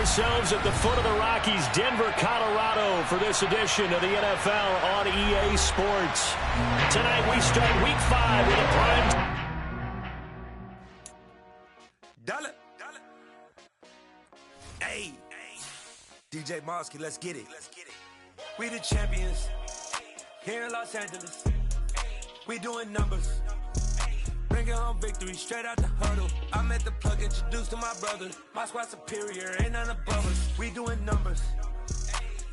ourselves at the foot of the Rockies, Denver, Colorado, for this edition of the NFL on EA Sports. Tonight we start Week 5 with a prime. Dollar. Hey. DJ Mosky, let's get it. We the champions here in Los Angeles. We doing numbers. Bringing home victory straight out the huddle. I'm at the plug, introduced to my brother. My squad superior, ain't none above us. We doing numbers.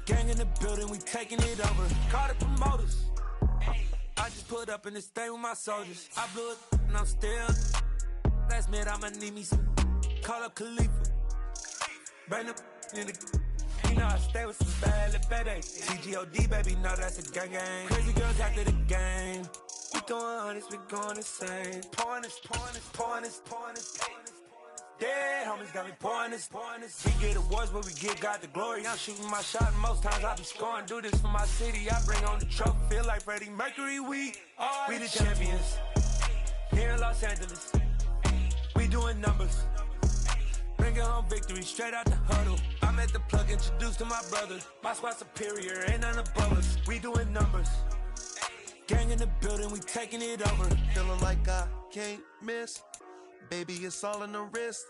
Gang in the building, we taking it over. Call the promoters. I just put up in this thing with my soldiers. I blew it and I'm still. Last minute, I'ma need me some. Call up Khalifa. Bring the in the. You know I stay with some bad little baby. TGOD, baby, no, that's a gang. Crazy girls after the game. We going honest, we going insane. Pouring this. Dead homies got me pouring this. We get awards, but we give God the glory. I'm shooting my shot, and most times I be scoring. Do this for my city, I bring on the trophy. Feel like Freddie Mercury, we the champions. Here in Los Angeles, we doing numbers. Bringing home victory straight out the huddle. I'm at the plug, introduced to my brother. My squad superior, ain't none above us. We doing numbers. Gang in the building, we taking it over. Feeling like I can't miss. Baby, it's all in the wrist.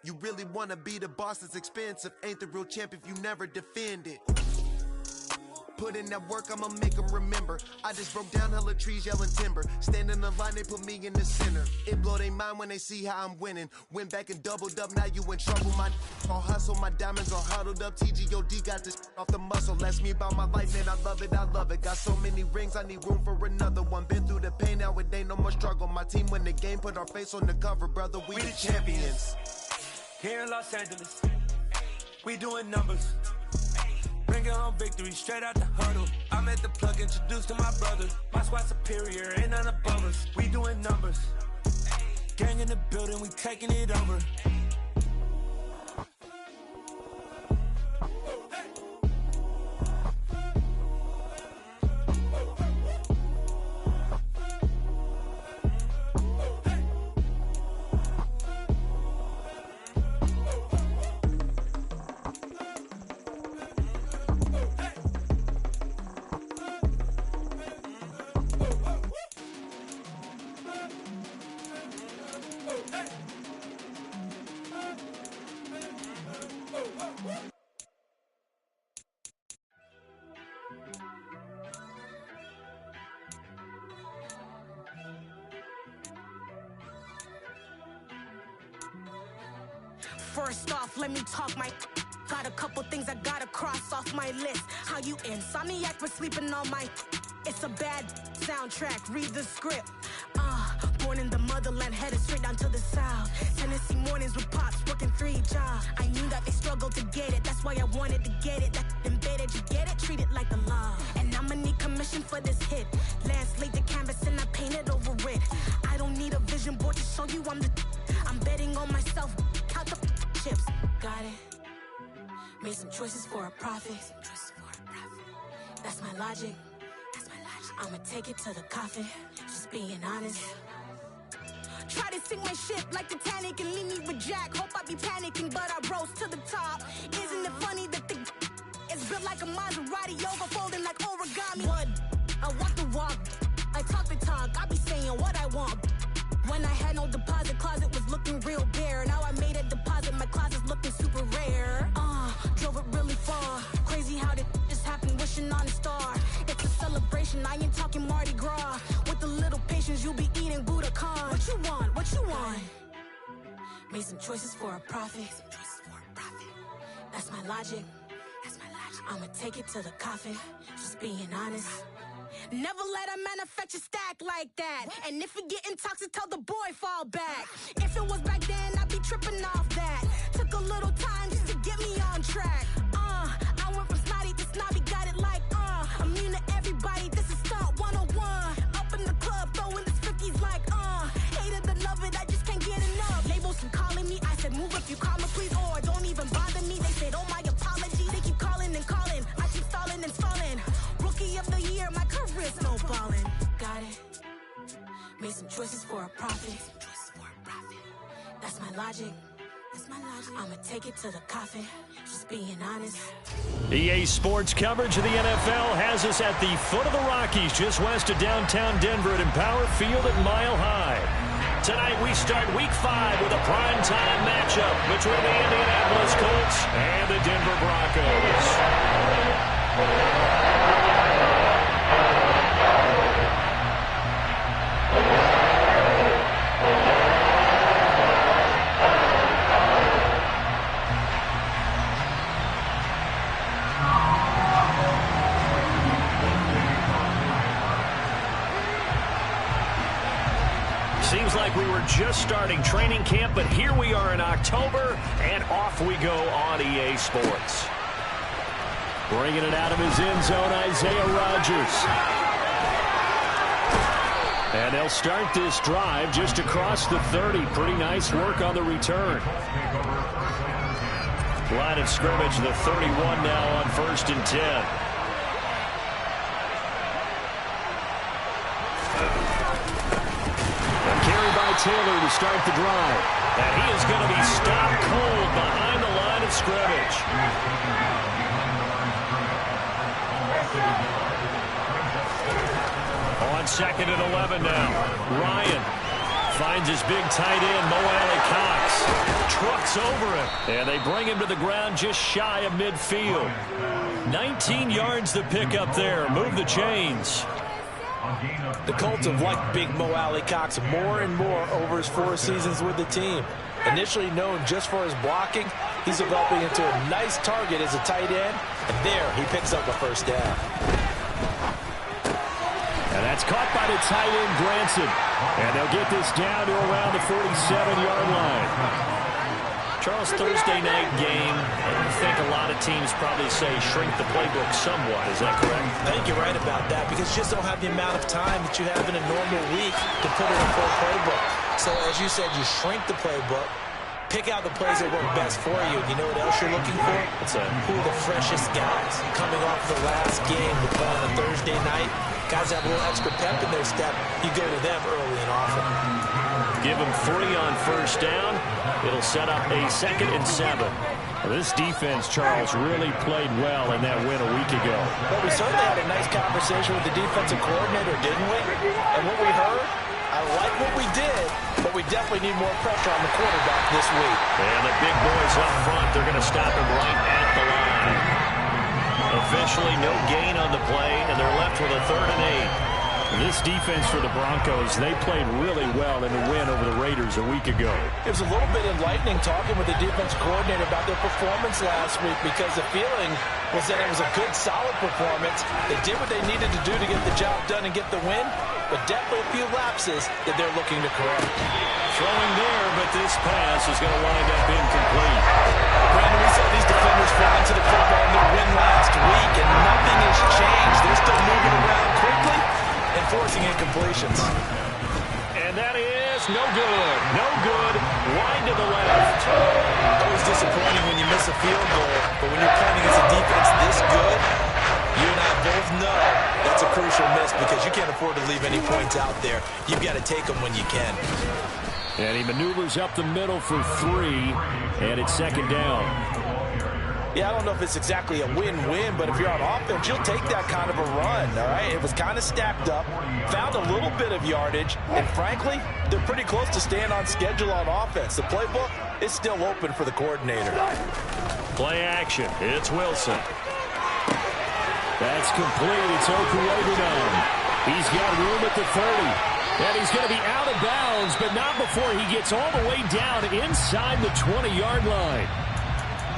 You really wanna be the boss, it's expensive. Ain't the real champ if you never defend it. Put in that work, I'ma make them remember. I just broke down hella trees, yelling timber. Standing in the line, they put me in the center. It blow their mind when they see how I'm winning. Went back and doubled up, now you in trouble. My all hustle, my diamonds all huddled up. TGOD got this off the muscle. That's me about my life, man, I love it. Got so many rings, I need room for another one. Been through the pain, now it ain't no more struggle. My team win the game, put our face on the cover, brother. We the champions. Here in Los Angeles, we doing numbers. Bringing home victory straight out the huddle. I'm at the plug, introduced to my brother. My squad superior, ain't none above us. We doing numbers. Gang in the building, we taking it over. First off, let me talk my. Got a couple things I gotta cross off my list. How you insomniac for sleeping on my. It's a bad soundtrack, read the script. Born in the motherland, headed straight down to the south. Tennessee mornings with pops, working 3 jobs. I knew that they struggled to get it, that's why I wanted to get it. That embedded, you get it, treat it like a law. And I'ma need commission for this hit. Lance laid the canvas and I painted over it. I don't need a vision board to show you I'm betting on myself, count the chips. Got it. Made some choices for a profit. That's my logic. I'ma take it to the coffin. Just being honest. Try to sink my ship like Titanic and leave me with Jack. Hope I be panicking, but I rose to the top. Isn't it funny that the is built like a Maserati, overfolding like origami? What? I walk the walk. I talk the talk. I be saying what I want. When I had no deposit, closet was looking real bare. Now I made a deposit, my closet's looking super rare. Drove it really far. Crazy how did just happen, wishing on a star. It's a celebration, I ain't talking Mardi Gras. With a little patience, you'll be eating Budokan. What you want? Made some choices for a profit. That's my logic. I'ma take it to the coffin. Just being honest. Never let a manufacture stack like that. And if it getting toxic, tell the boy fall back. If it was back then, I'd be tripping off that. Took a little time just to get me on track. I went from snotty to snobby, got it like immune to everybody, this is stunt 101. Up in the club, throwing the cookies like hate it or love it, I just can't get enough. Labels keep calling me, I said move if you call me please, or don't even bother me. They said oh my apology, they keep calling and calling. I keep stalling and stalling. Rookie of the year, my career's snowballing. Got it. Made some choices for a profit. That's my logic. I'ma take it to the coffin, just being honest. EA Sports coverage of the NFL has us at the foot of the Rockies, just west of downtown Denver at Empower Field at Mile High. Tonight we start Week 5 with a primetime matchup between the Indianapolis Colts and the Denver Broncos. Seems like we were just starting training camp, but here we are in October, and off we go on EA Sports. Bringing it out of his end zone, Isaiah Rodgers. And they'll start this drive just across the 30. Pretty nice work on the return. Line of scrimmage, the 31 now on 1st and 10. Taylor to start the drive. And he is going to be stopped cold behind the line of scrimmage. On 2nd and 11 now. Ryan finds his big tight end, Mo Alley-Cox. Trucks over him. And they bring him to the ground just shy of midfield. 19 yards to pick up there. Move the chains. The Colts have liked big Mo Alley-Cox more and more over his 4 seasons with the team. Initially known just for his blocking, he's developing into a nice target as a tight end, and there he picks up a first down. And that's caught by the tight end, Granson. And they'll get this down to around the 47-yard line. Charles, Thursday night game, I think a lot of teams probably say shrink the playbook somewhat. Is that correct? I think you're right about that because you just don't have the amount of time that you have in a normal week to put it in for a playbook. So as you said, you shrink the playbook, pick out the plays that work best for you. You know what else you're looking for? Who are the freshest guys coming off the last game to play on a Thursday night? Guys have a little extra pep in their step. You go to them early and often. Give him 3 on 1st down. It'll set up a 2nd and 7. Well, this defense, Charles, really played well in that win a week ago. But we certainly had a nice conversation with the defensive coordinator, didn't we? And what we heard, I like what we did, but we definitely need more pressure on the quarterback this week. And the big boys up front, they're going to stop him right at the line. Officially no gain on the play, and they're left with a 3rd and 8. This defense for the Broncos, they played really well in the win over the Raiders a week ago. It was a little bit enlightening talking with the defense coordinator about their performance last week because the feeling was that it was a good, solid performance. They did what they needed to do to get the job done and get the win, but definitely a few lapses that they're looking to correct. Throwing there, but this pass is going to wind up incomplete. Brandon, we saw these defenders fall into the football in their win last week, and nothing has changed. They're still moving around quickly and forcing incompletions. And that is no good. No good. Wide to the left. Always disappointing when you miss a field goal, but when you're playing against a defense this good, you and I both know that's a crucial miss because you can't afford to leave any points out there. You've got to take them when you can. And he maneuvers up the middle for 3, and it's 2nd down. Yeah, I don't know if it's exactly a win-win, but if you're on offense, you'll take that kind of a run, all right? It was kind of stacked up, found a little bit of yardage, and frankly, they're pretty close to staying on schedule on offense. The playbook is still open for the coordinator. Play action. It's Wilson. That's complete. It's Okuwegudon. He's got room at the 30. And he's going to be out of bounds, but not before he gets all the way down inside the 20-yard line.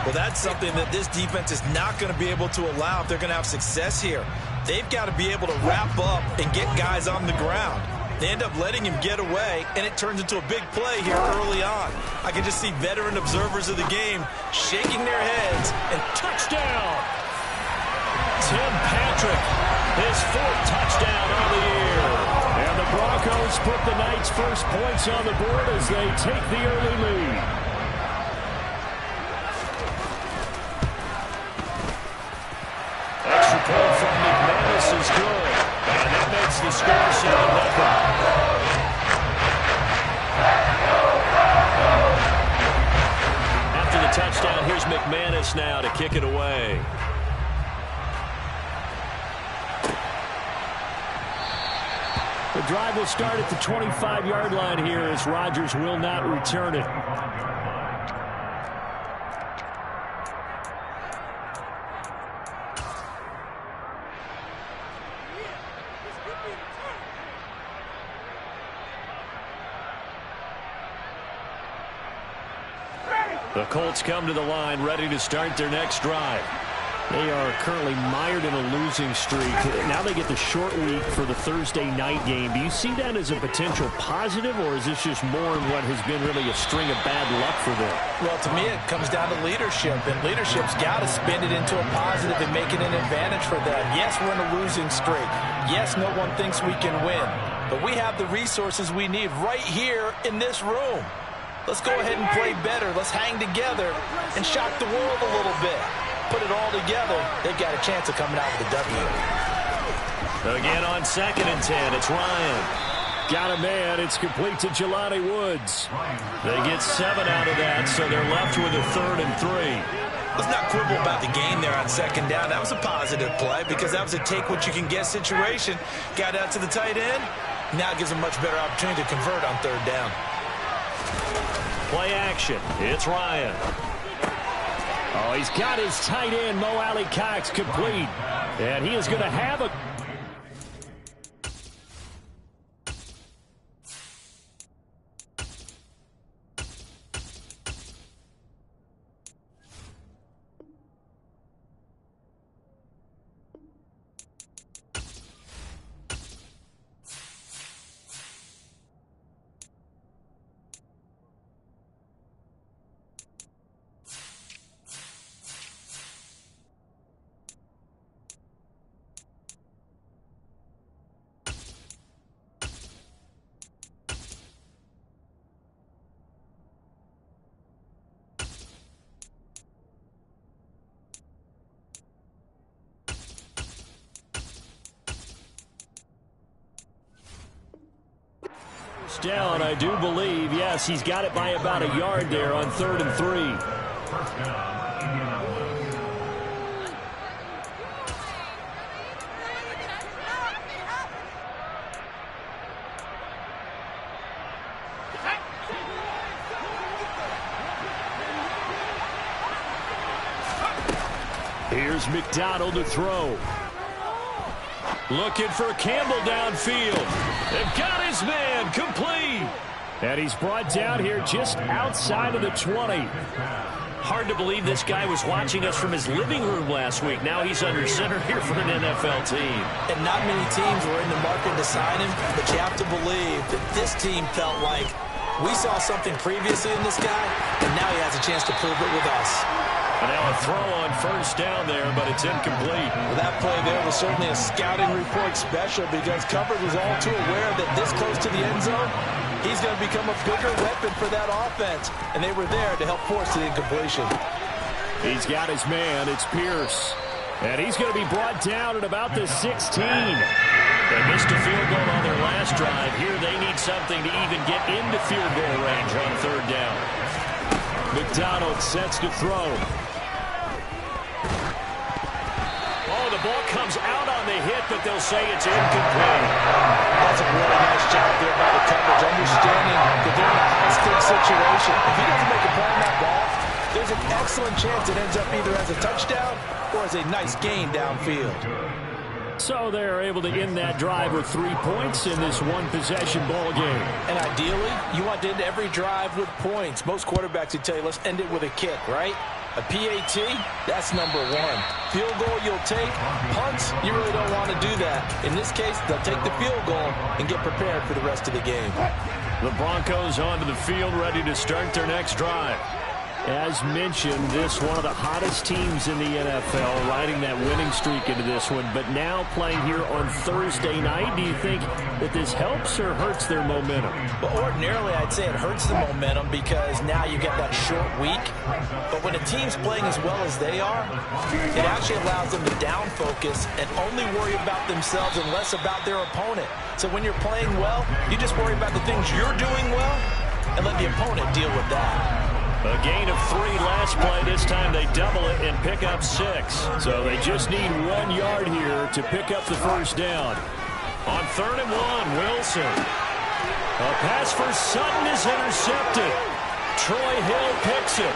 Well, that's something that this defense is not going to be able to allow if they're going to have success here. They've got to be able to wrap up and get guys on the ground. They end up letting him get away, and it turns into a big play here early on. I can just see veteran observers of the game shaking their heads, and touchdown! Tim Patrick, his 4th touchdown on the year. And the Broncos put the Knights' first points on the board as they take the early lead. Extra point from McManus is good. And that makes the score 7-0. Here's McManus now to kick it away. The drive will start at the 25-yard line here as Rodgers will not return it. The Colts come to the line, ready to start their next drive. They are currently mired in a losing streak. Now they get the short week for the Thursday night game. Do you see that as a potential positive, or is this just more in what has been really a string of bad luck for them? Well, to me, it comes down to leadership, and leadership's got to spin it into a positive and make it an advantage for them. Yes, we're in a losing streak. Yes, no one thinks we can win, but we have the resources we need right here in this room. Let's go ahead and play better. Let's hang together and shock the world a little bit. Put it all together, they've got a chance of coming out with a W. Again on 2nd and 10, it's Ryan. Got a man, it's complete to Jelani Woods. They get 7 out of that, so they're left with a 3rd and 3. Let's not quibble about the game there on 2nd down. That was a positive play because that was a take-what-you-can-get situation. Got out to the tight end. Now it gives them a much better opportunity to convert on 3rd down. Play action, it's Ryan. Oh, he's got his tight end, Mo Alley Cox, complete. And he is going to have a... down, I do believe. Yes, he's got it by about a yard there on 3rd and 3. Here's McDonald to throw. Looking for Campbell downfield. They've got his man complete. And he's brought down here just outside of the 20. Hard to believe this guy was watching us from his living room last week. Now he's under center here for an NFL team. And not many teams were in the market to sign him, but you have to believe that this team felt like we saw something previously in this guy, and now he has a chance to prove it with us. And now a throw on 1st down there, but it's incomplete. Well, that play there was certainly a scouting report special because coverage was all too aware that this close to the end zone, he's going to become a bigger weapon for that offense. And they were there to help force the incompletion. He's got his man. It's Pierce. And he's going to be brought down at about the 16. They missed a field goal on their last drive. Here they need something to even get into field goal range on 3rd down. McDonald sets to throw. Oh, the ball comes out on the hit, but they'll say it's incomplete. That's a really nice job there by the coverage, understanding that they're in a high-stakes situation. If he doesn't make a play on that ball, there's an excellent chance it ends up either as a touchdown or as a nice gain downfield. So they're able to end that drive with 3 points in this one-possession ball game. And ideally, you want to end every drive with points. Most quarterbacks would tell you, let's end it with a kick, right? A PAT, that's number 1. Field goal you'll take. Punts, you really don't want to do that. In this case, they'll take the field goal and get prepared for the rest of the game. The Broncos onto the field, ready to start their next drive. As mentioned, this one of the hottest teams in the NFL, riding that winning streak into this one, but now playing here on Thursday night. Do you think that this helps or hurts their momentum? Well, ordinarily, I'd say it hurts the momentum because now you get that short week. But when a team's playing as well as they are, it actually allows them to down focus and only worry about themselves and less about their opponent. So when you're playing well, you just worry about the things you're doing well and let the opponent deal with that. A gain of 3 last play. This time they double it and pick up 6. So they just need 1 yard here to pick up the first down. On 3rd and 1, Wilson. A pass for Sutton is intercepted. Troy Hill picks it.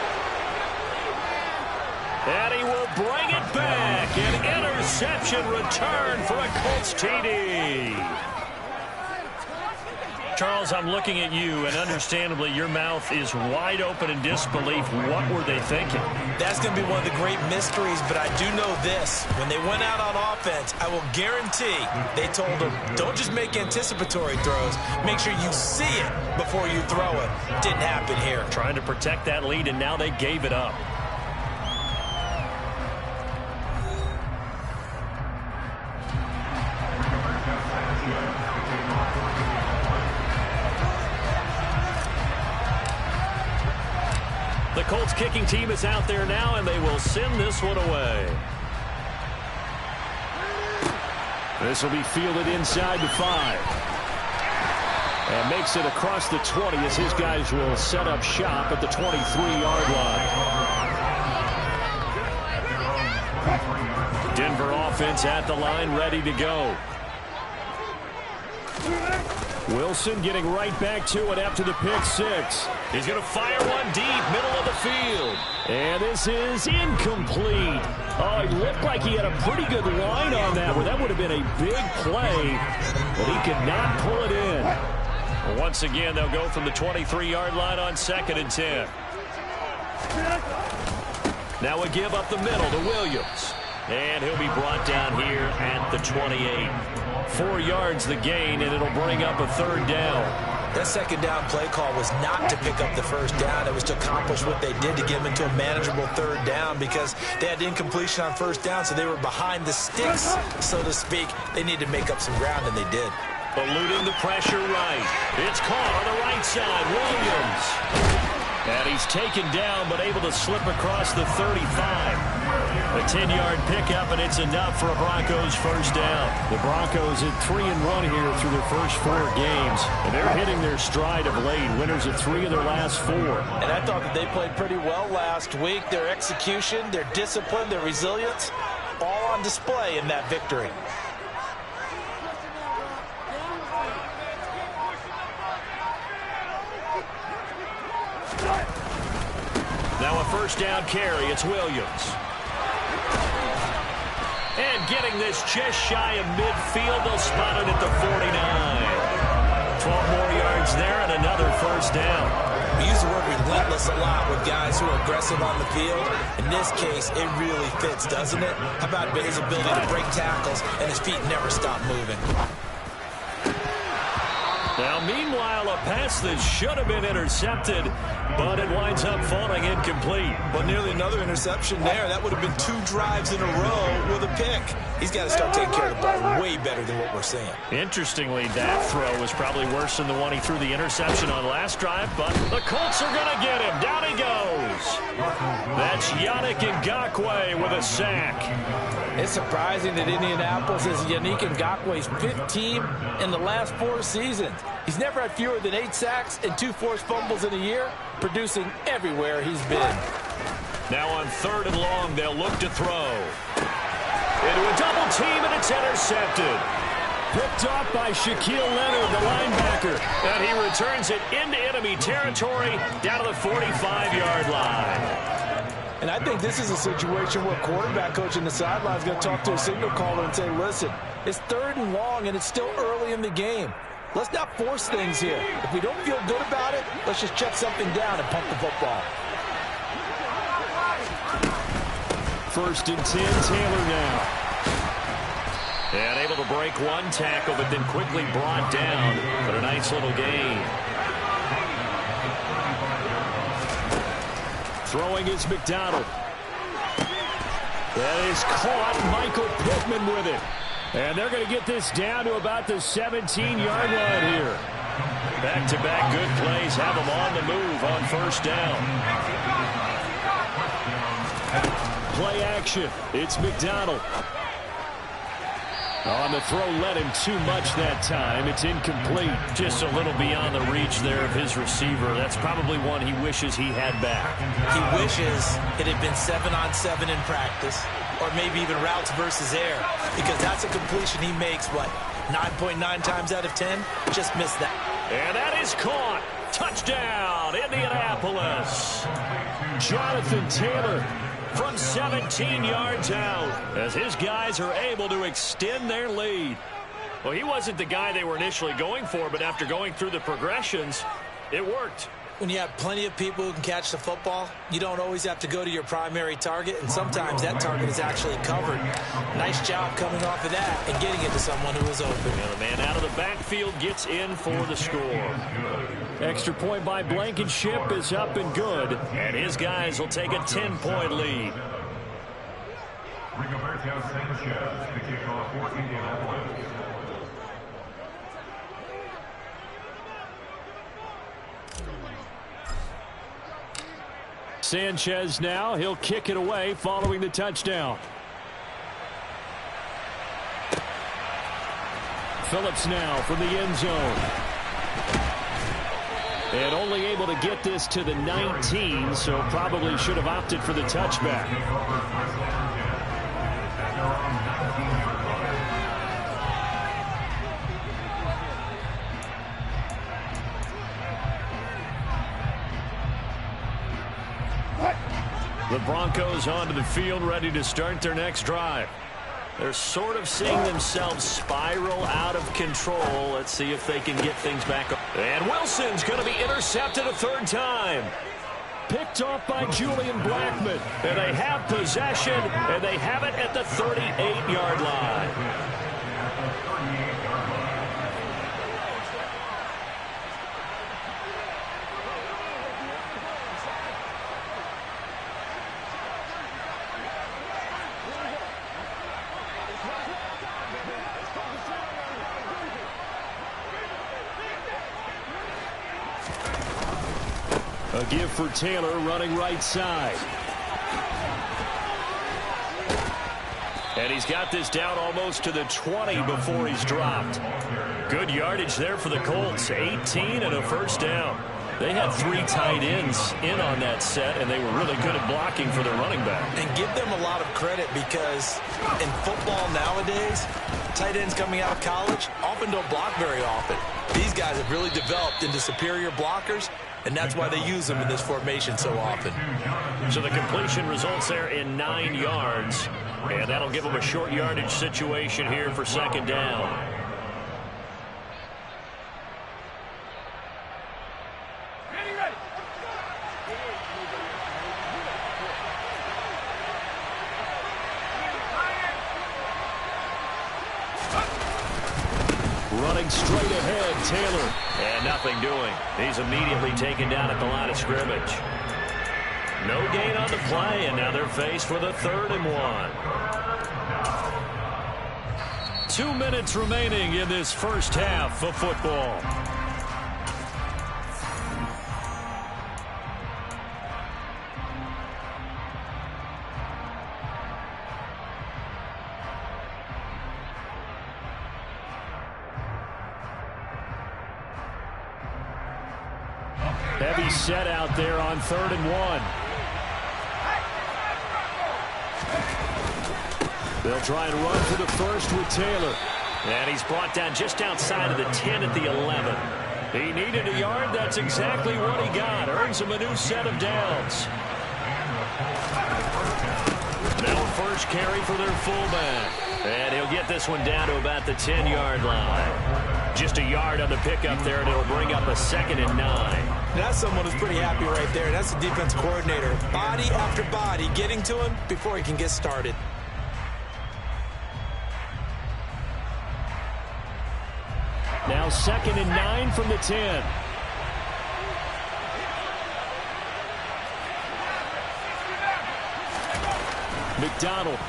And he will bring it back. An interception return for a Colts TD. Charles, I'm looking at you, and understandably, your mouth is wide open in disbelief. What were they thinking? That's going to be one of the great mysteries, but I do know this. When they went out on offense, I will guarantee they told them, don't just make anticipatory throws. Make sure you see it before you throw it. Didn't happen here. Trying to protect that lead, and now they gave it up. The Colts kicking team is out there now, and they will send this one away. This will be fielded inside the 5. And makes it across the 20 as his guys will set up shop at the 23-yard line. Denver offense at the line, ready to go. Wilson getting right back to it after the pick 6. He's going to fire one deep, middle of the field. And this is incomplete. Oh, it looked like he had a pretty good line on that one. That would have been a big play, but he could not pull it in. Well, once again, they'll go from the 23-yard line on 2nd and 10. Now a give up the middle to Williams. And he'll be brought down here at the 28. 4 yards the gain, and it'll bring up a 3rd down. That 2nd down play call was not to pick up the 1st down. It was to accomplish what they did to get them into a manageable 3rd down because they had incompletion on 1st down, so they were behind the sticks, so to speak. They needed to make up some ground, and they did. Eluding the pressure right. It's caught on the right side. Williams. And he's taken down, but able to slip across the 35. A 10-yard pickup, and it's enough for a Broncos 1st down. The Broncos at 3-1 here through their first 4 games, and they're hitting their stride of late. Winners of 3 of their last 4. And I thought that they played pretty well last week. Their execution, their discipline, their resilience, all on display in that victory. Now a 1st down carry. It's Williams. And getting this just shy of midfield. They'll spot it at the 49. 12 more yards there and another 1st down. We use the word relentless a lot with guys who are aggressive on the field. In this case, it really fits, doesn't it? How about his ability to break tackles and his feet never stop moving? Now, meanwhile, a pass that should have been intercepted, but it winds up falling incomplete. But nearly another interception there. That would have been 2 drives in a row with a pick. He's got to start taking care of the ball way better than what we're seeing. Interestingly, that throw was probably worse than the one he threw the interception on last drive, but the Colts are going to get him. Down he goes. That's Yannick Ngakoue with a sack. It's surprising that Indianapolis is Yannick Ngakoue's 5th team in the last 4 seasons. He's never had fewer than 8 sacks and 2 forced fumbles in a year, producing everywhere he's been. Now on 3rd and long, they'll look to throw. Into a double team, and it's intercepted. Picked off by Shaquille Leonard, the linebacker. And he returns it into enemy territory down to the 45-yard line. And I think this is a situation where quarterback coach in the sideline is going to talk to a signal caller and say, listen, it's 3rd and long, and it's still early in the game. Let's not force things here. If we don't feel good about it, let's just check something down and pump the football. 1st and 10, Taylor now. And able to break 1 tackle, but then quickly brought down. But a nice little gain. Throwing is McDonald. That is caught. Michael Pittman with it. And they're going to get this down to about the 17-yard line here. Back-to-back good plays have them on the move on 1st down. Play action. It's McDonald. On the throw led him too much that time. It's incomplete. Just a little beyond the reach there of his receiver. That's probably one he wishes he had back. He wishes it had been 7-on-7 in practice, or maybe even routes versus air, because that's a completion he makes, 9.9 times out of 10? Just missed that. And that is caught. Touchdown, Indianapolis. Jonathan Taylor from 17 yards out as his guys are able to extend their lead. Well, he wasn't the guy they were initially going for, but after going through the progressions, it worked. When you have plenty of people who can catch the football, you don't always have to go to your primary target, and sometimes that target is actually covered. Nice job coming off of that and getting it to someone who was open. And the man out of the backfield gets in for the score. Extra point by Blankenship is up and good, and his guys will take a 10-point lead. Sanchez now, he'll kick it away following the touchdown. Phillips now from the end zone. And only able to get this to the 19, so probably should have opted for the touchback. The Broncos onto the field, ready to start their next drive. They're sort of seeing themselves spiral out of control. Let's see if they can get things back up. And Wilson's going to be intercepted a third time. Picked off by Julian Blackmon. And they have possession, and they have it at the 38-yard line. A give for Taylor running right side. And he's got this down almost to the 20 before he's dropped. Good yardage there for the Colts. 18 and a first down. They had 3 tight ends in on that set, and they were really good at blocking for their running back. And give them a lot of credit because in football nowadays, tight ends coming out of college often don't block very often. These guys have really developed into superior blockers, and that's why they use them in this formation so often. So the completion results there in 9 yards, and that'll give them a short yardage situation here for second down. Running straight ahead, Taylor. And nothing doing. He's immediately taken down at the line of scrimmage. No gain on the play, and now they're faced with a 3rd and 1. 2 minutes remaining in this first half of football. Heavy set out there on 3rd and 1. They'll try and run for the first with Taylor. And he's brought down just outside of the 10 at the 11. He needed a yard. That's exactly what he got. Earns him a new set of downs. Now a first carry for their fullback. And he'll get this one down to about the 10-yard line. Just a yard on the pickup there, and it'll bring up a 2nd and 9. That's someone who's pretty happy right there. That's the defense coordinator. Body after body getting to him before he can get started. Now 2nd and 9 from the 10. McDonald.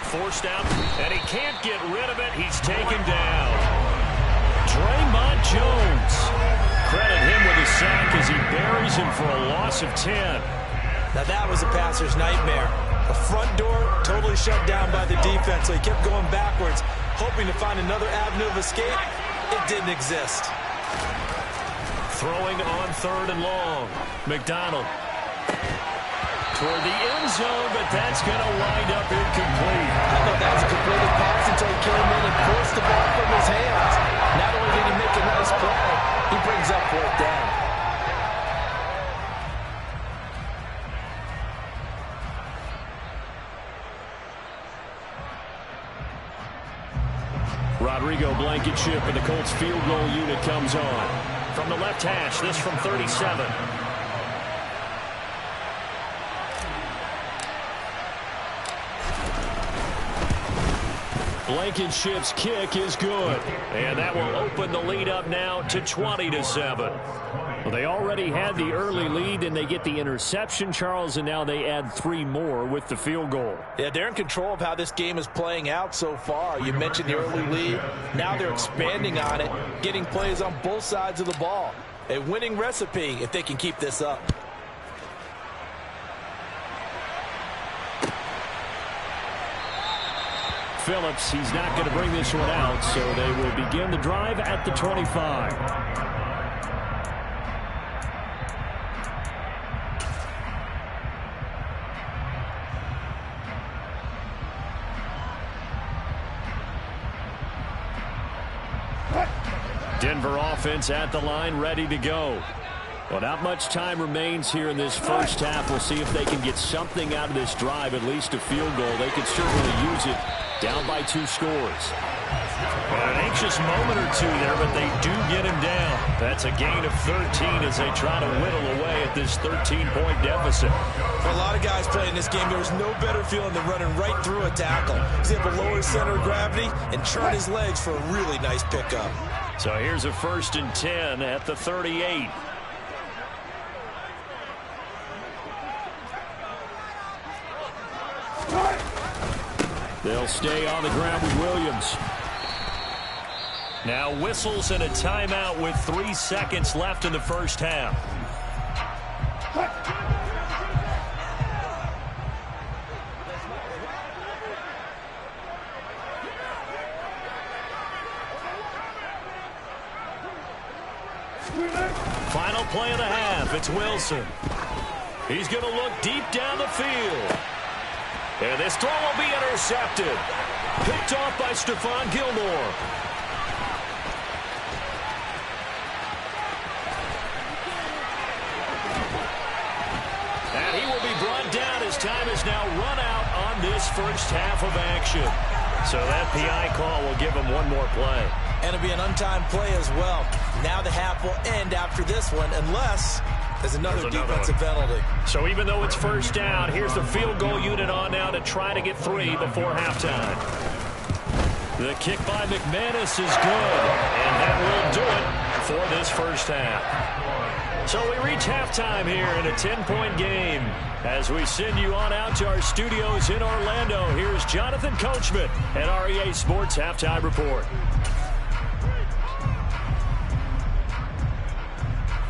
Forced out, and he can't get rid of it. He's taken down. Draymond Jones. Credit him with a sack as he buries him for a loss of 10. Now that was a passer's nightmare. The front door totally shut down by the defense, so he kept going backwards, hoping to find another avenue of escape. It didn't exist. Throwing on 3rd and long. McDonald toward the end zone, but that's going to wind up incomplete. I thought that was a completed pass until he came in and forced the ball from his hands. Not only did he make a nice play, he brings up 4th down. Rodrigo Blankenship and the Colts field goal unit comes on. From the left hash, this from 37. Blankenship's kick is good. And that will open the lead up now to 20-7. Well, they already had the early lead, and they get the interception, Charles, and now they add 3 more with the field goal. Yeah, they're in control of how this game is playing out so far. You mentioned the early lead. Now they're expanding on it, getting plays on both sides of the ball. A winning recipe if they can keep this up. Phillips, he's not going to bring this one out, so they will begin the drive at the 25. Denver offense at the line, ready to go. Well, not much time remains here in this first half. We'll see if they can get something out of this drive, at least a field goal. They could certainly use it. Down by 2 scores. Well, an anxious moment or two there, but they do get him down. That's a gain of 13 as they try to whittle away at this 13-point deficit. For a lot of guys playing this game, there was no better feeling than running right through a tackle. He's able to lower his center of gravity and churn his legs for a really nice pickup. So here's a 1st and 10 at the 38. They'll stay on the ground with Williams. Now whistles and a timeout with 3 seconds left in the first half. Final play of the half. It's Wilson. He's going to look deep down the field. And this throw will be intercepted. Picked off by Stephon Gilmore. And he will be brought down as time is now run out on this first half of action. So that PI call will give him 1 more play. And it'll be an untimed play as well. Now the half will end after this one unless there's another defensive penalty. So even though it's first down, here's the field goal unit on now to try to get 3 before halftime. The kick by McManus is good, and that will do it for this first half. So we reach halftime here in a 10-point game. As we send you on out to our studios in Orlando, here's Jonathan Coachman at REA Sports Halftime Report.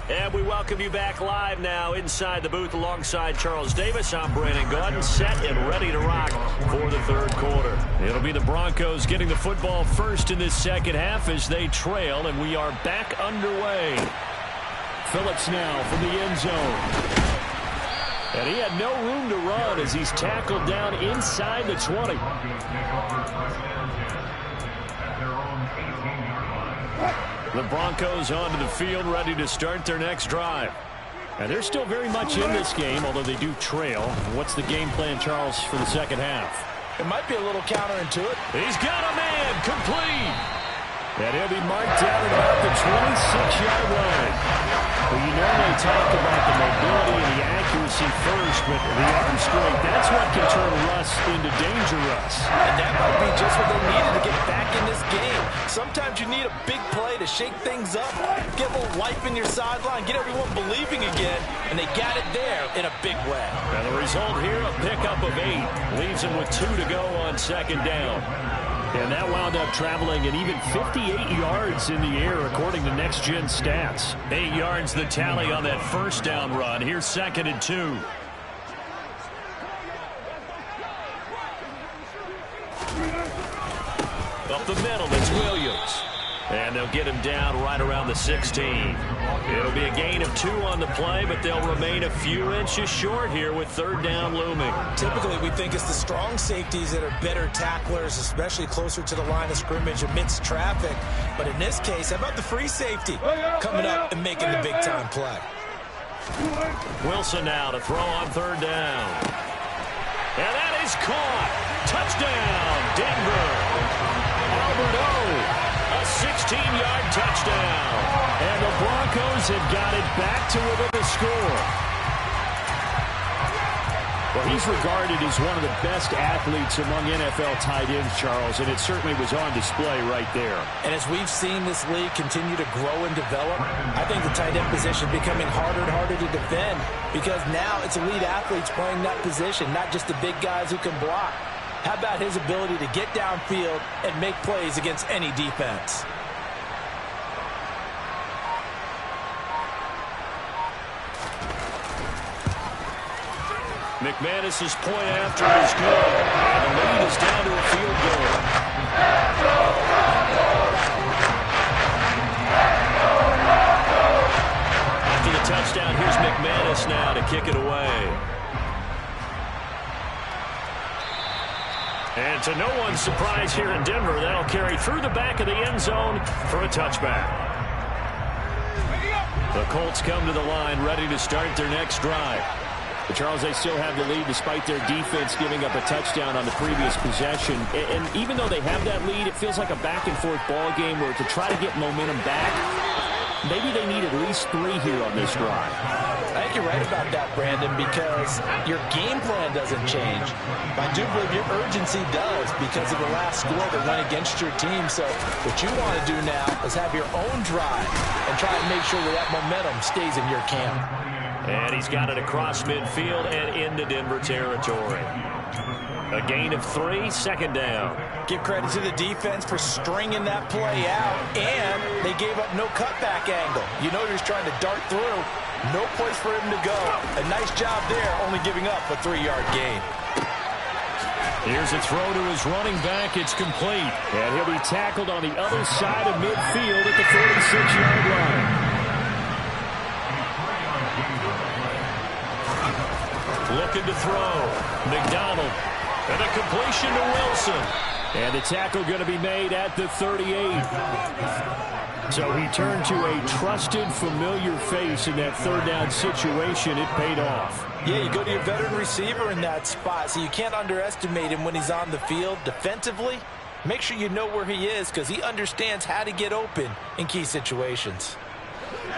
And we welcome you back live now inside the booth alongside Charles Davis. I'm Brandon Gordon, set and ready to rock for the 3rd quarter. It'll be the Broncos getting the football first in this second half as they trail, and we are back underway. Phillips now from the end zone. And he had no room to run as he's tackled down inside the 20. The Broncos onto the field, ready to start their next drive. And they're still very much in this game, although they do trail. What's the game plan, Charles, for the second half? It might be a little counterintuitive. He's got a man, complete. And he'll be marked down at about the 26-yard line. Well, you normally talk about the mobility and the accuracy first, but the arm strength, that's what can turn Russ into danger Russ. And that might be just what they needed to get back in this game. Sometimes you need a big play to shake things up, get a little life in your sideline, get everyone believing again, and they got it there in a big way. And the result here, a pickup of 8. Leaves him with 2 to go on second down. And that wound up traveling an even 58 yards in the air, according to Next Gen Stats. 8 yards the tally on that first down run. Here's 2nd and 2. Up the middle, it's Williams. And they'll get him down right around the 16. It'll be a gain of 2 on the play, but they'll remain a few inches short here with third down looming. Typically, we think it's the strong safeties that are better tacklers, especially closer to the line of scrimmage amidst traffic. But in this case, how about the free safety coming up and making the big-time play? Wilson now to throw on third down. And that is caught. Touchdown, Denver. Albert O. A 16-yard touchdown. And the Broncos have got it back to within the score. Well, he's regarded as one of the best athletes among NFL tight ends, Charles, and it certainly was on display right there. And as we've seen this league continue to grow and develop, I think the tight end position is becoming harder and harder to defend because now it's elite athletes playing that position, not just the big guys who can block. How about his ability to get downfield and make plays against any defense? McManus's point after is good, and the lead is down to a field goal. After the touchdown, here's McManus now to kick it away. And to no one's surprise here in Denver, that'll carry through the back of the end zone for a touchback. The Colts come to the line ready to start their next drive. But Charles, they still have the lead despite their defense giving up a touchdown on the previous possession. And even though they have that lead, it feels like a back-and-forth ball game where to try to get momentum back, maybe they need at least 3 here on this drive. I think you're right about that, Brandon, because your game plan doesn't change. I do believe your urgency does because of the last score that went against your team. So what you want to do now is have your own drive and try to make sure that that momentum stays in your camp. And he's got it across midfield and into Denver territory. A gain of 3, second down. Give credit to the defense for stringing that play out, and they gave up no cutback angle. You know he was trying to dart through. No place for him to go. A nice job there, only giving up a 3-yard gain. Here's a throw to his running back. It's complete. And he'll be tackled on the other side of midfield at the 46-yard line. Looking to throw. McDonald. And a completion to Wilson. And the tackle going to be made at the 38. So he turned to a trusted, familiar face in that third down situation. It paid off. Yeah, you go to your veteran receiver in that spot, so you can't underestimate him when he's on the field defensively. Make sure you know where he is because he understands how to get open in key situations.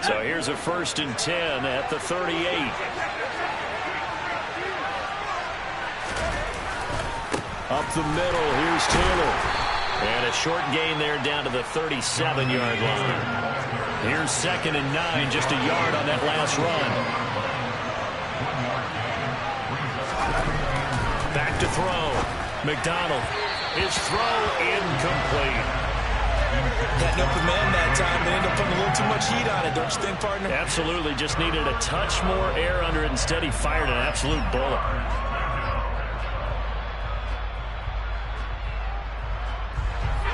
So here's a 1st and 10 at the 38. Up the middle, here's Taylor. And a short gain there down to the 37-yard line. Here's 2nd and 9, just a yard on that last run. Back to throw. McDonald. His throw incomplete. Got up the man that time, but ended up putting a little too much heat on it, don't you think, partner? Absolutely, just needed a touch more air under it. Instead, he fired an absolute bullet.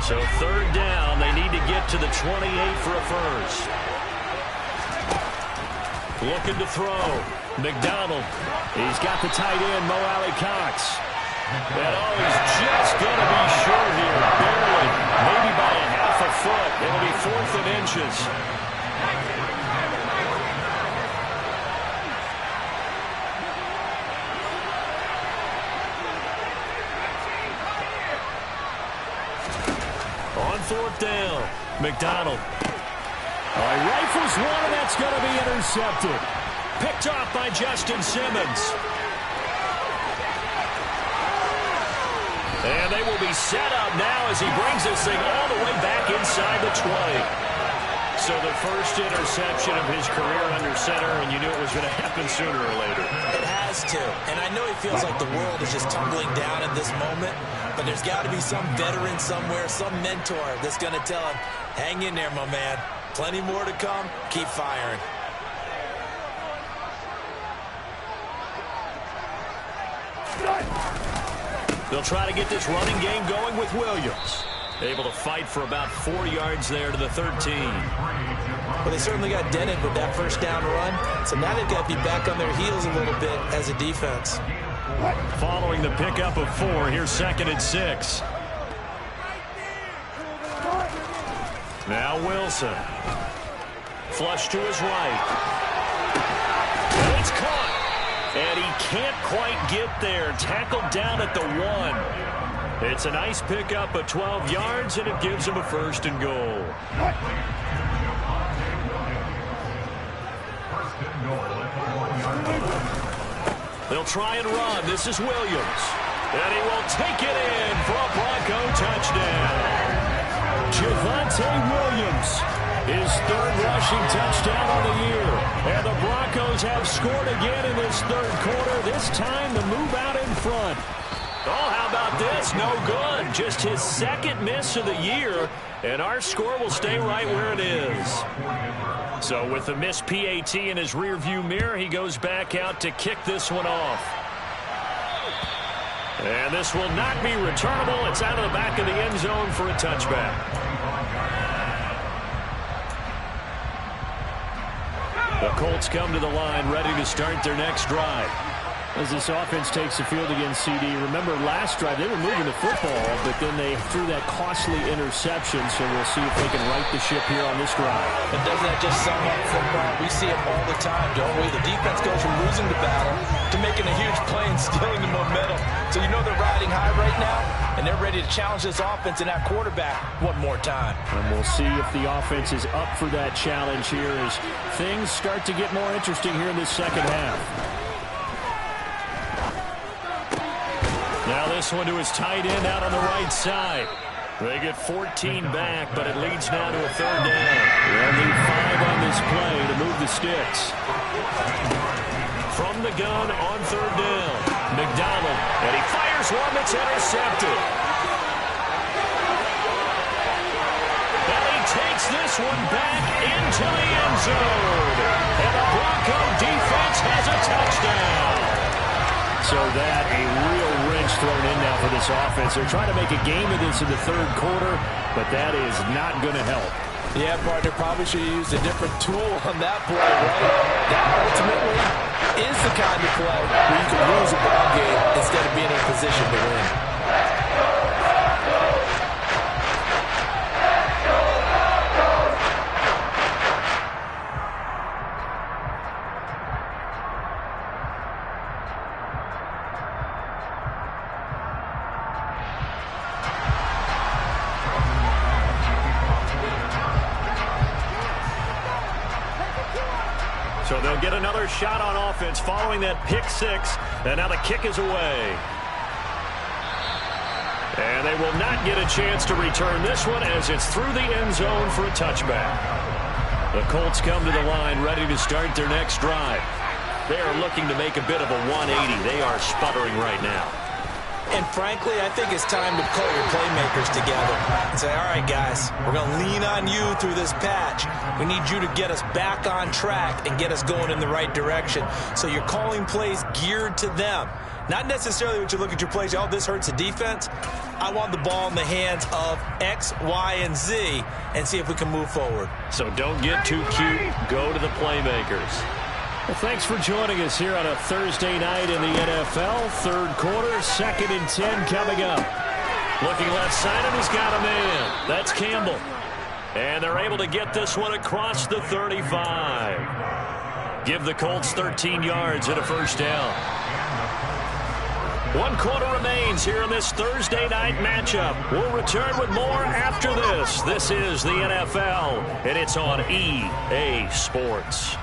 So 3rd down, they need to get to the 28 for a first. Looking to throw. McDonald. He's got the tight end, Mo Alley-Cox. And he's just going to be short here, barely. Maybe by a half a foot. It'll be 4th and inches. On 4th down, McDonald. Rifles one, and that's going to be intercepted. Picked off by Justin Simmons. And they will be set up now as he brings this thing all the way back inside the 20. So the first interception of his career under center, and you knew it was going to happen sooner or later. It has to. And I know he feels like the world is just tumbling down at this moment, but there's got to be some veteran somewhere, some mentor that's going to tell him, hang in there, my man. Plenty more to come. Keep firing. They'll try to get this running game going with Williams. Able to fight for about 4 yards there to the 13. Well, they certainly got dented with that first down run, so now they've got to be back on their heels a little bit as a defense. Following the pickup of 4, here's 2nd and 6. Now Wilson. Flush to his right. And it's caught. And he can't quite get there. Tackled down at the 1. It's a nice pickup of 12 yards, and it gives him a 1st and goal. They'll try and run. This is Williams. And he will take it in for a Bronco touchdown. Javonte Williams, his 3rd rushing touchdown on the year. And the Broncos have scored again in this 3rd quarter. This time the move out in front. Oh, how about this? No good. Just his 2nd miss of the year. And our score will stay right where it is. So with the missed PAT in his rearview mirror, he goes back out to kick this one off. And this will not be returnable. It's out of the back of the end zone for a touchback. The Colts come to the line, ready to start their next drive. As this offense takes the field against CD, remember last drive they were moving the football, but then they threw that costly interception, so we'll see if they can right the ship here on this drive. And doesn't that just sum up football? We see it all the time, don't we? The defense goes from losing the battle to making a huge play and stealing the momentum. So you know they're riding high right now, and they're ready to challenge this offense and that quarterback one more time. And we'll see if the offense is up for that challenge here as things start to get more interesting here in this 2nd half. Now this one to his tight end out on the right side. They get 14 back, but it leads now to a 3rd down. They'll need 5 on this play to move the sticks. From the gun on 3rd down, McDonald, and he fires one that's intercepted. And he takes this one back into the end zone. And the Bronco defense has a touchdown. So that a real wrench thrown in now for this offense. They're trying to make a game of this in the 3rd quarter, but that is not going to help. Yeah, partner, probably should have used a different tool on that play, right? That ultimately is the kind of play where you can lose a ball game instead of being in a position to win. So they'll get another shot on offense following that pick 6, and now the kick is away. And they will not get a chance to return this one as it's through the end zone for a touchback. The Colts come to the line ready to start their next drive. They are looking to make a bit of a 180. They are sputtering right now. And frankly, I think it's time to call your playmakers together and say, all right, guys, we're going to lean on you through this patch. We need you to get us back on track and get us going in the right direction. So you're calling plays geared to them. Not necessarily when you look at your plays, oh, this hurts the defense. I want the ball in the hands of X, Y, and Z and see if we can move forward. So don't get too cute. Go to the playmakers. Well, thanks for joining us here on a Thursday night in the NFL. 3rd quarter, 2nd and 10 coming up. Looking left side, and he's got a man. That's Campbell. And they're able to get this one across the 35. Give the Colts 13 yards and a 1st down. 1 quarter remains here in this Thursday night matchup. We'll return with more after this. This is the NFL, and it's on EA Sports.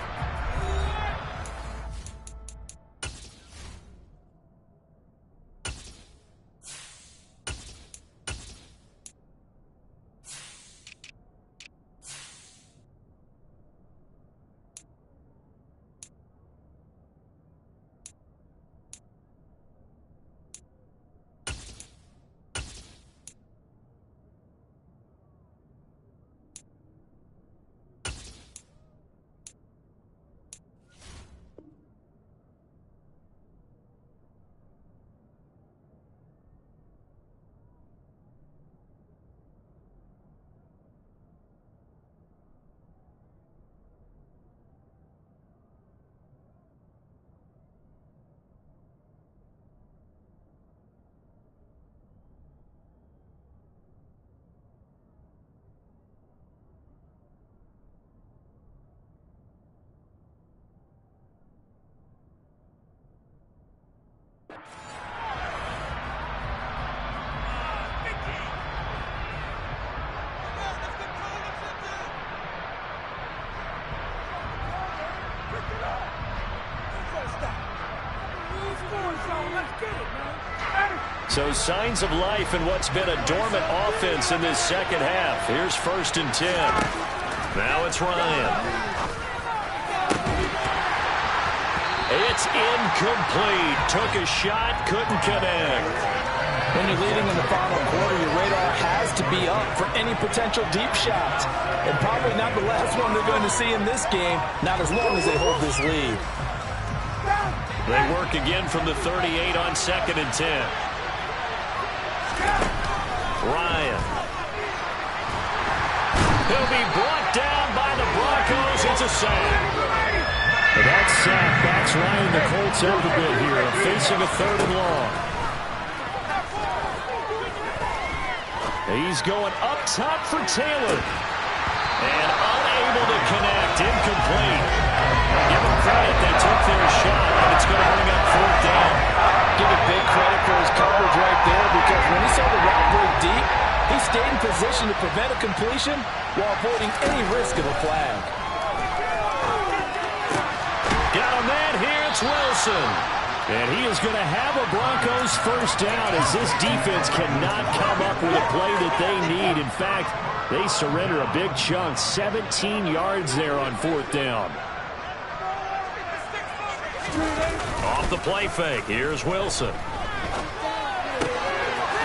So signs of life in what's been a dormant offense in this second half. Here's 1st and 10. Now it's Ryan. It's incomplete. Took a shot, couldn't connect. When you're leading in the final quarter, your radar has to be up for any potential deep shots. And probably not the last one they're going to see in this game, not as long as they hold this lead. They work again from the 38 on 2nd and 10. Ryan. He'll be brought down by the Broncos. It's a sack. That sack backs Ryan the Colts up a bit here, facing a 3rd and long. He's going up top for Taylor. And unable to connect. Incomplete. Give them credit. They took their shot, and it's going to bring up 4th down. Give it big credit for his coverage right there, because when he saw the route break deep, he stayed in position to prevent a completion while avoiding any risk of a flag. Got a man here. It's Wilson. And he is going to have a Broncos 1st down, as this defense cannot come up with a play that they need. In fact, they surrender a big chunk, 17 yards there on 4th down. Off the play fake, here's Wilson.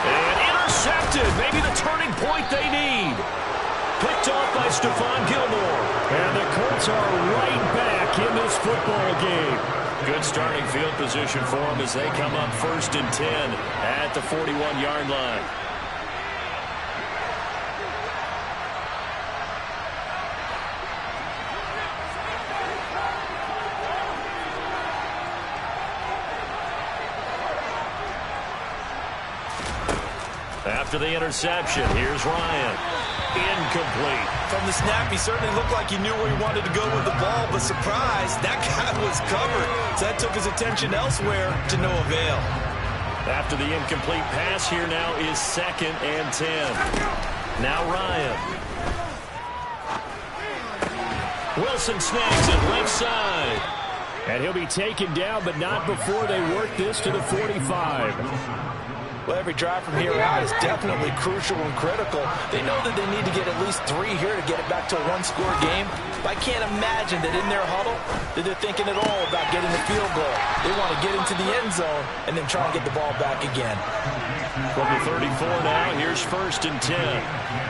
And intercepted, maybe the turning point they need. Picked off by Stephon Gilmore. And the Colts are right back in this football game. Good starting field position for them as they come up 1st and 10 at the 41-yard line. After the interception, here's Ryan. Incomplete. From the snap, he certainly looked like he knew where he wanted to go with the ball, but surprise, that guy was covered. So that took his attention elsewhere to no avail. After the incomplete pass, here now is 2nd and 10. Now Ryan. Wilson snags it left side. And he'll be taken down, but not before they work this to the 45. Well, every drive from here out is definitely crucial and critical. They know that they need to get at least 3 here to get it back to a 1-score game. But I can't imagine that in their huddle that they're thinking at all about getting a field goal. They want to get into the end zone and then try and get the ball back again. From the 34 now, here's 1st and 10.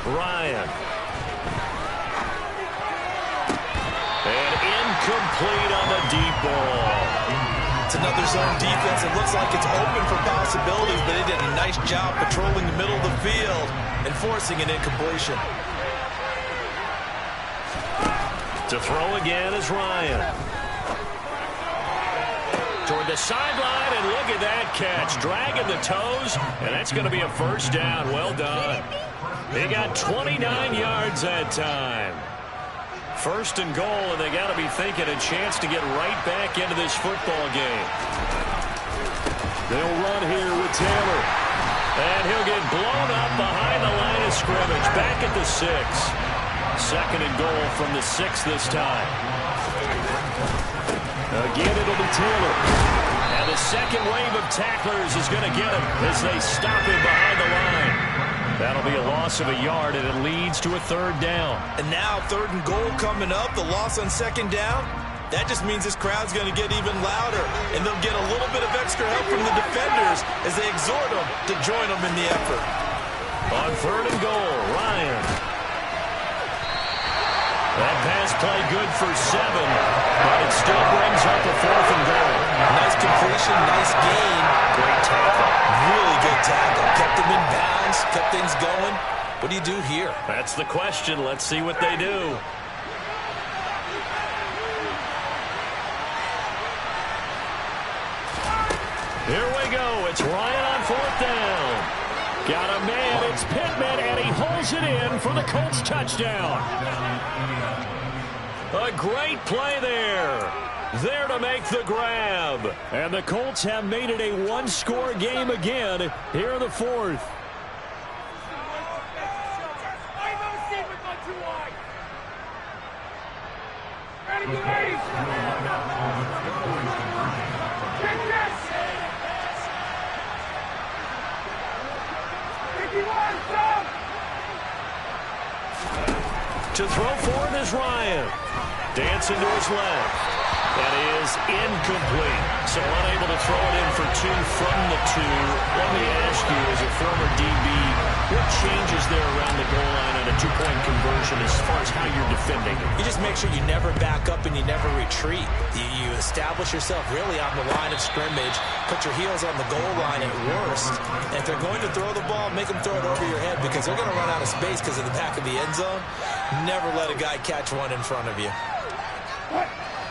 Ryan. And incomplete on the deep ball. It's another zone defense. It looks like it's open for possibilities, but they did a nice job patrolling the middle of the field and forcing an incompletion. To throw again is Ryan. Toward the sideline, and look at that catch. Dragging the toes, and that's going to be a 1st down. Well done. They got 29 yards that time. 1st and goal, and they got to be thinking a chance to get right back into this football game. They'll run here with Taylor. And he'll get blown up behind the line of scrimmage. Back at the 6. 2nd and goal from the 6 this time. Again, it'll be Taylor. And the second wave of tacklers is going to get him as they stop him behind the line. That'll be a loss of a yard, and it leads to a 3rd down. And now 3rd and goal coming up. The loss on 2nd down. That just means this crowd's going to get even louder, and they'll get a little bit of extra help from the defenders as they exhort them to join them in the effort. On 3rd and goal, Ryan. That pass play good for 7, but it still brings up a 4th and goal. Nice completion, nice gain. Great tackle. Really good tackle. Kept them in bounds, kept things going. What do you do here? That's the question. Let's see what they do. Here we go. It's Ryan on 4th down. Got a man. It's Pittman, and he holds it in for the Colts touchdown. A great play there. There to make the grab. And the Colts have made it a 1-score game again here in the 4th. To throw for it is Ryan. Dancing to his left. That is incomplete. So unable to throw it in for two from the two. Let me ask you, as a former DB, what changes there around the goal line on a two-point conversion as far as how you're defending it? You just make sure you never back up and you never retreat. You establish yourself really on the line of scrimmage, put your heels on the goal line at worst. And if they're going to throw the ball, make them throw it over your head because they're going to run out of space because of the back of the end zone. Never let a guy catch one in front of you.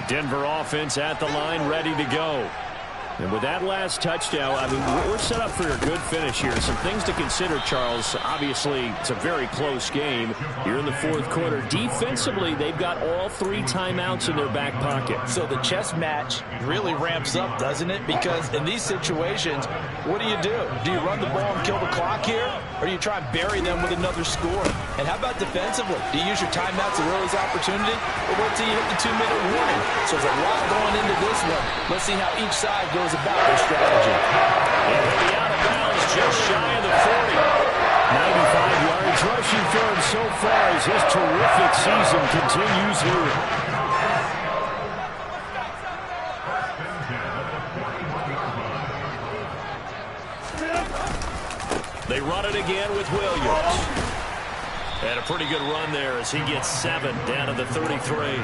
Denver offense at the line, ready to go. And with that last touchdown, I mean, we're set up for a good finish here. Some things to consider, Charles. Obviously, it's a very close game. You're in the fourth quarter. Defensively, they've got all three timeouts in their back pocket. So the chess match really ramps up, doesn't it? Because in these situations, what do? Do you run the ball and kill the clock here? Or do you try and bury them with another score? And how about defensively? Do you use your timeouts at earliest opportunity? Or wait till you hit the 2-minute warning? So there's a lot going into this one. Let's see how each side goes about their strategy. And he'll be out of bounds just shy of the 40. 95 yards rushing for him so far as his terrific season continues here. They run it again with Williams. And a pretty good run there as he gets 7 down to the 33.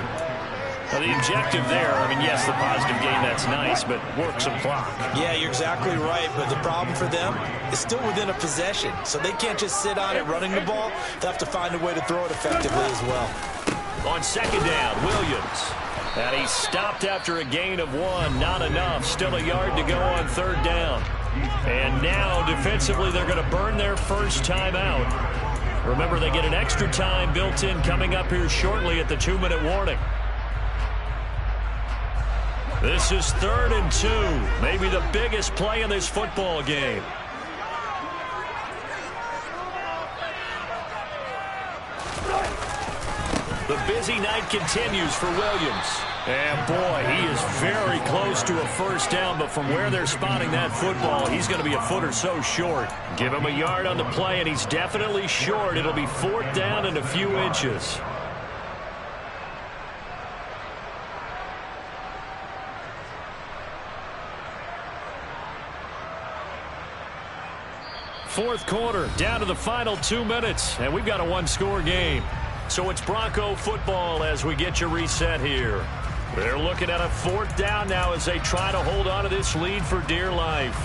Now, the objective there, I mean, yes, the positive gain, that's nice, but work some clock. Yeah, you're exactly right, but the problem for them is still within a possession, so they can't just sit on it running the ball. They'll have to find a way to throw it effectively as well. On second down, Williams. And he's stopped after a gain of 1. Not enough. Still a yard to go on third down. And now, defensively, they're going to burn their first timeout. Remember, they get an extra time built in coming up here shortly at the 2-minute warning. This is 3rd and 2. Maybe the biggest play in this football game. The busy night continues for Williams. And boy, he is very close to a first down, but from where they're spotting that football, he's going to be a foot or so short. Give him a yard on the play, and he's definitely short. It'll be 4th down and a few inches. Fourth quarter, down to the final 2 minutes, and we've got a one-score game. So it's Bronco football as we get you reset here. They're looking at a 4th down now as they try to hold on to this lead for dear life.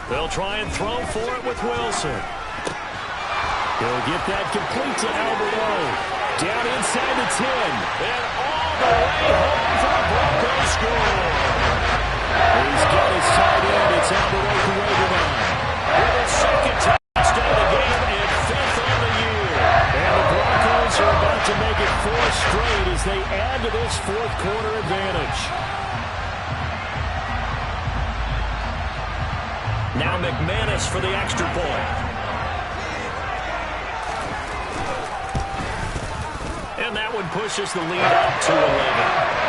They'll try and throw for it with Wilson. He'll get that complete to Albert O. Down inside the 10. And all the way home for the Broncos score. He's got his tight end. It's Albert O. With his second touchdown of the game and 5th on the year. And the Broncos are about to make it 4 straight as they add to this fourth quarter advantage. Now McManus for the extra point. And that one pushes the lead up to 11.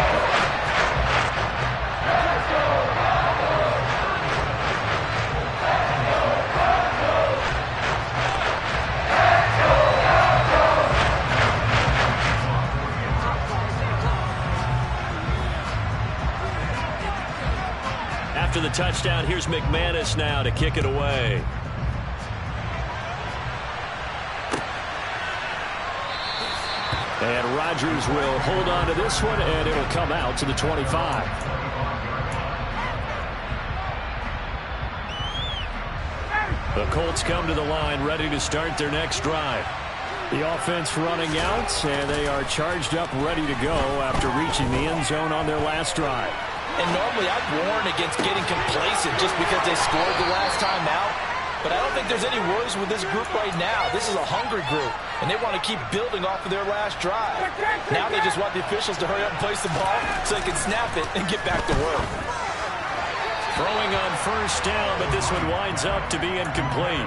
After the touchdown, here's McManus now to kick it away. And Rodgers will hold on to this one, and it'll come out to the 25. The Colts come to the line, ready to start their next drive. The offense running out, and they are charged up, ready to go after reaching the end zone on their last drive. And normally I'd warn against getting complacent just because they scored the last time out. But I don't think there's any worries with this group right now. This is a hungry group, and they want to keep building off of their last drive. Now they just want the officials to hurry up and place the ball so they can snap it and get back to work. Throwing on first down, but this one winds up to be incomplete.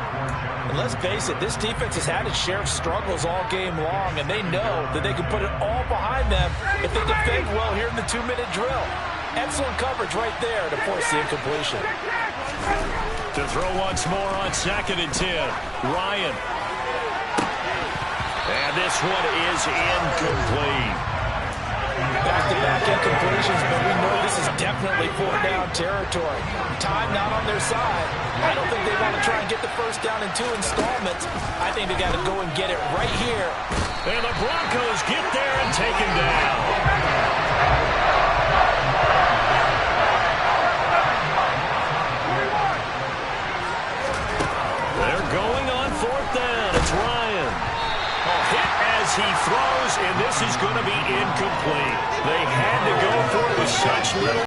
And let's face it, this defense has had its share of struggles all game long, and they know that they can put it all behind them if they defend well here in the 2-minute drill. Excellent coverage right there to force the incompletion. To throw once more on 2nd and 10. Ryan. And this one is incomplete. Back-to-back incompletions, but we know this is definitely 4-down territory. Time not on their side. I don't think they want to try and get the first down in 2 installments. I think they got to go and get it right here. And the Broncos get there and take him down. They're going on 4th down. It's Ryan. Hit as he throws, and this is going to be incomplete. They had to go for it with such little